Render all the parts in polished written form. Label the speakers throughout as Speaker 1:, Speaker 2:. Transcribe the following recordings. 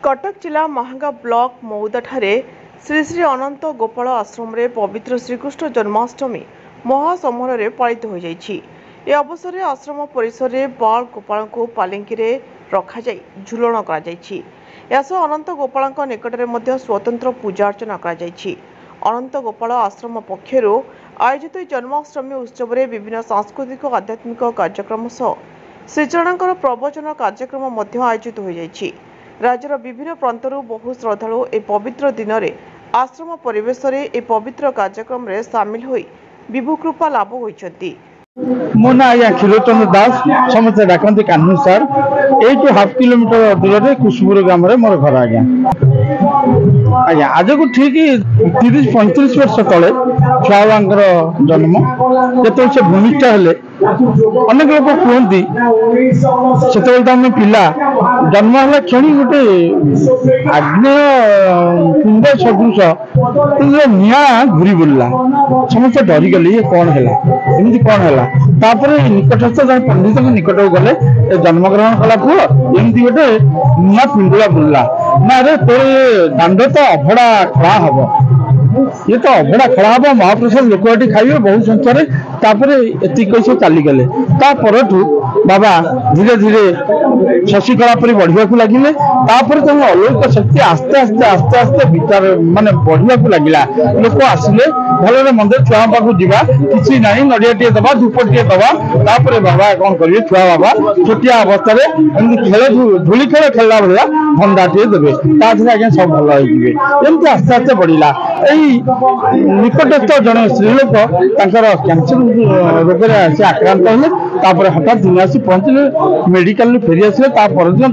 Speaker 1: कटक जिला महांगा ब्लॉक मौदाठारे श्री श्री अनंत गोपाल आश्रम रे पवित्र श्रीकृष्ण जन्माष्टमी महासमारोह पालित हो जाइछि। ए अवसर में आश्रम परिसर में बाल गोपाल को पालिंकी रे रखा जाई झुलण करा जाइछि। यासह अनंत गोपाल निकट में स्वतंत्र पूजा अर्चना करा जाइछि। अनंत गोपाल आश्रम पक्षर आयोजित जन्माष्टमी उत्सव में विभिन्न सांस्कृतिक आध्यात्मिक कार्यक्रम सह श्रीचरणकर प्रवचन कार्यक्रम आयोजित हो जाइछि। राज्यर विभिन्न प्रांतरू बहु श्रद्धालु ए पवित्र दिन में आश्रम परिवेश ए पवित्र कार्यक्रम में सामिल होई विभु कृपा लाभ होइछंती।
Speaker 2: मो ना आज्ञा क्षीरोचंद्र दास समस्त डाकती कान्हू सार ये हाफ किलोमीटर दूर में कुशपुर ग्राम मोर घर आज्ञा आज्ञा आज को ठीक 30-35 वर्ष तले छुआ जन्म जो से भूमिष्ठ हेले अनेक लोग कहती से आम पिला जन्म है क्षणी गोटे आग्नेय कुंड सदृश निआ घूरी बुलला समस्त डरीगले ये कौन है एमती कौन है निकटस्थ जन पंडित निकट गले जन्मग्रहण कला पुओ एमती गोटे निआ पिंडुला बुलला ना रे तो दांड तो अभड़ा खड़ा हम ये तो अभड़ा खड़ा हम महाप्रसाद लोक खाइबे बहुत संख्यार एति कैसे चलीगले बाबा धीरे धीरे शशिकला पर बढ़िया लगिले अलौकिक शक्ति आस्ते आस्ते आस्ते आस्ते विचार माने बढ़िया लगिला लोक आसिले भल मंदिर छुआ पाक जा कि ना नड़िया दबा धूप दबा बाबा कौन करेंगे छुआ बाबा छोटिया अवस्था खेल धूली खेल खेलला भाया भंडा टे देवे आज्ञा सब भल होमती आस्ते आस्ते बढ़ला यही निकटस्थ जड़े स्त्रीलोक कैंसर रोग से आक्रांत हेले हठात दिन आसी पहुंचले मेडिकल फेरी आसिले परदिन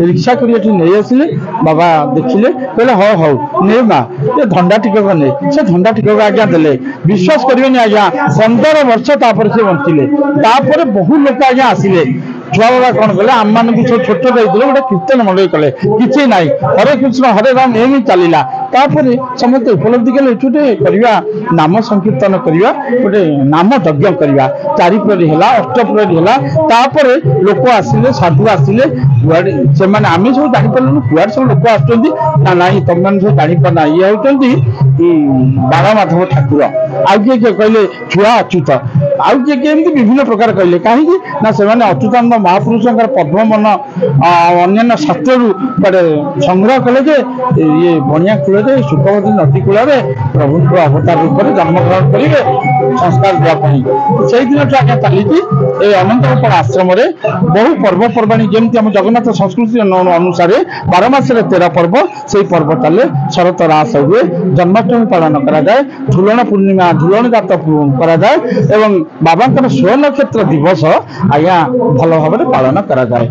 Speaker 2: रिक्शा कर नहीं आसिले बाबा देखिले कहले हाँ हौ ने माँ ये धंडा टिकक ने से धंडा टिकक आज्ञा देले विश्वास करेंगे आज्ञा 15 वर्ष से बंचिले बहु लोक आज्ञा आसिले छुआ बाबा कौन कले आम मान छोट छोटे गोटे कीर्तन मंडल कले कि ना हरे कृष्ण हरे राम एम चलला समस्त उपलब्धि कले गोटे करवा नाम संकीर्तन करवा गोटे नाम यज्ञ करवा 4 प्रहरी है 8 प्रहरी है लोक आसिले साधु आसिले से आम सब जापारू कुआड़ सब लोक आसुँच ना तुम मैंने सब जापारना ये होती बालमाधव ठाकुर आउ किए कहले छुआ अच्युत आउ किए विभिन्न प्रकार कहले कहीं से अच्युतानंद महापुरुष पद्मवन अन्य शास्त्र संग्रह कले ये बनिया कूल सुखवती नदी कूल प्रभु अवतार रूप में जन्मग्रहण करेंगे संस्कार देवाई से दिन आज्ञा चली अनंत गोपाल आश्रम बहु पर्वपर्वाणी जमी आम जगन्नाथ संस्कृति अनुसार 12 मास 13 पर्व से पर्व चले शरत रास हुए जन्माष्टमी पालन कराए झुलन पूर्णिमा झुलन जात कराए बाबा स्व नक्षत्र दिवस आज्ञा भल भाव में पालन कराए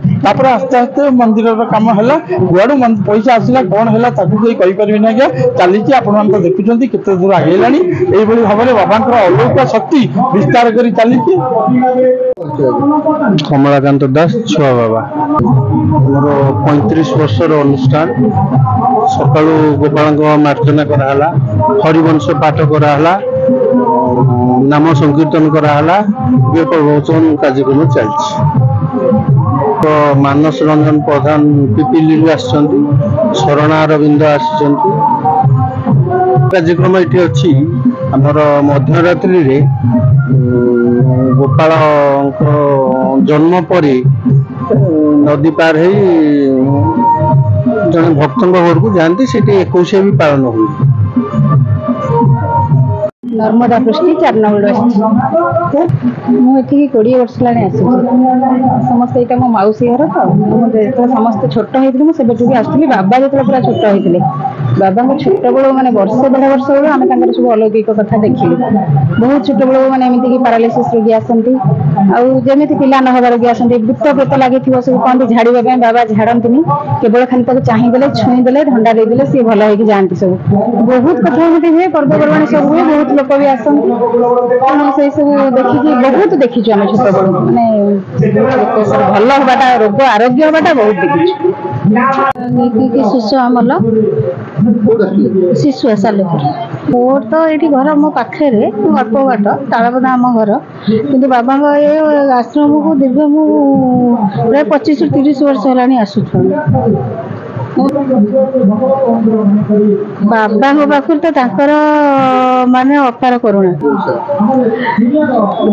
Speaker 2: आस्ते आस्ते मंदिर कम है कुआड़ू पैसा आसला कौन है कहीपरि आज्ञा चली आप देखुं केते दूर आगेला भाव में बाबा अलौकिक शक्ति विस्तार कर चली। कमलाकांत दास छुआ बाबा मोर 35 वर्षर अनुष्ठान सकाळु गोपाल मार्जना कराला हरिवंश पाठ कराला नाम संकीर्तन कराला ये प्रवचन कार्यक्रम चलछि। तो मानस रंजन प्रधान पिपिली आसचंती शरणा अरविंद आसचंती कार्यक्रम ये अच्छी आमर मध्यरात्रि रे गोपाल जन्म पर नदी पार हो जन भक्त घर को जाती से 21 भी पालन हुए।
Speaker 3: नर्मदा पृष्टि 4 नंबर मुझे 20 वर्ष लाने समस्त यहाँ मो मौसी घर तो समस्त छोट होती से भी आसती बाबा जो पूरा छोट होते बाबा छोट बेलू मैंने वर्षे 1.5 वर्ष बेलू आम सब अलौकिक कथा देखिलु बहुत छोट बेलू मैंने एमती पारालिसिस रोगी आसती आमती पिला न हबार रोगी आसती भूत प्रेत लगी सब कहते झाड़ापी बाबा झाड़ती केवल खाली चाहिए छुईदे धंडा देदेले सी भल हो जाती सब बहुत कथा एमती हुए पर्वपर्वाणी सब हुए बहुत लोक भी आसती से सब देखिकी बहुत देखीचु आम छोट बेलू मैंने भल हवाटा रोग आरोग्य हवाटा बहुत देखी शिशु आमल शिशु सालेपुर मोर तो ये घर मो पाखे अल्प बाट तालबदा आम घर कि बाबा ये आश्रम को दीर्घ प्राय 25-30 वर्ष है आसुछ ବାବାଙ୍କ ପାଖରୁ ତ ତାଙ୍କର ମାନେ ଅପାର କରୁଣା।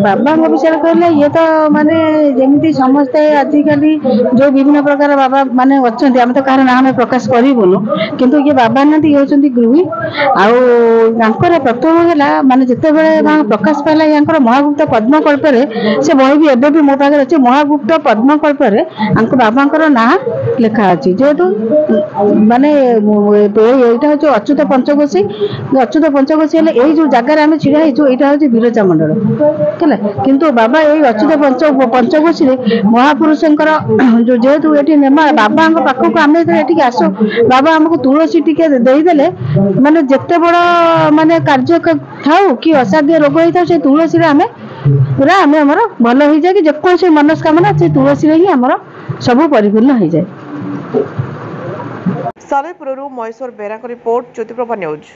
Speaker 3: ବାବାଙ୍କ ବିଷୟରେ କହିଲେ ଇଏ ତ ମାନେ ଯେମିତି ସମସ୍ତେ ଆଜିକାଲି ଯୋଉ ବିଭିନ୍ନ ପ୍ରକାର ବାବା ମାନେ ଅଛନ୍ତି, ଆମେ ତ କାହାର ନାଁ ଆମେ ପ୍ରକାଶ କରିବୁନୁ, କିନ୍ତୁ ଇଏ ବାବା ନାହାନ୍ତି, ଇଏ ହଉଛନ୍ତି ଗୃହୀ। ଆଉ ତାଙ୍କର ପ୍ରଥମ ହେଲା ମାନେ ଯେତେବେଳେ ପ୍ରକାଶ ପାଇଲା ୟାଙ୍କର ମହାଗୁପ୍ତ ପଦ୍ମକଳ୍ପରେ, ସେ ବହି ବି ଏବେ ବି ମୋ ପାଖରେ ଅଛି, ମହାଗୁପ୍ତ ପଦ୍ମକଳ୍ପରେ ଆଙ୍କ ବାବାଙ୍କର ନାଁ ଲେଖା ଅଛି। ଯେହେତୁ ମାନେ ଏଇଟା ହଉଛି ଅଚ୍ୟୁତ ପଞ୍ଚକୋଶୀ, ଅଚ୍ୟୁତ ପଞ୍ଚକୋଶୀ ହେଲେ ଏଇ ଯୋଉ ଜାଗାରେ ଆମେ ଛିଡା ହେଇଛୁ ଏଇଟା ହଉଛି ବିରଜା ମଣ୍ଡଳ ହେଲା। କିନ୍ତୁ ବାବା ଏଇ ଅଚ୍ୟୁତ ପଞ୍ଚକୋଶୀରେ ମହାପୁରୁଷଙ୍କର ଯେହେତୁ ଏଠି ନେମା ବାବାଙ୍କ ପାଖକୁ ଆମେ ଯେତେବେଳେ ଏଠିକି ଆସୁ, ବାବା ଆମକୁ ତୁଳସୀ ଟିକେ ଦେଇଦେଲେ ମାନେ ଯେତେ ବଡ ମାନେ କାର୍ଯ୍ୟ ଥାଉ କି ଅସାଧ୍ୟ ରୋଗ ହେଇଥାଉ, ସେ ତୁଳସୀରେ ଆମେ ପୁରା ଆମର ଭଲ ହେଇଯାଏ, କି ଯେକୌଣସି ମନସ୍କାମନା ସେ ତୁଳସୀରେ ହିଁ ଆମର ସବୁ ପରିପୂର୍ଣ୍ଣ ହେଇଯାଏ।
Speaker 1: ସାଲେପୁରରୁ ମହେଶ୍ୱର ବେହେରାଙ୍କ ରିପୋର୍ଟ, ଜ୍ୟୋତିପ୍ରଭା ନ୍ୟୁଜ୍।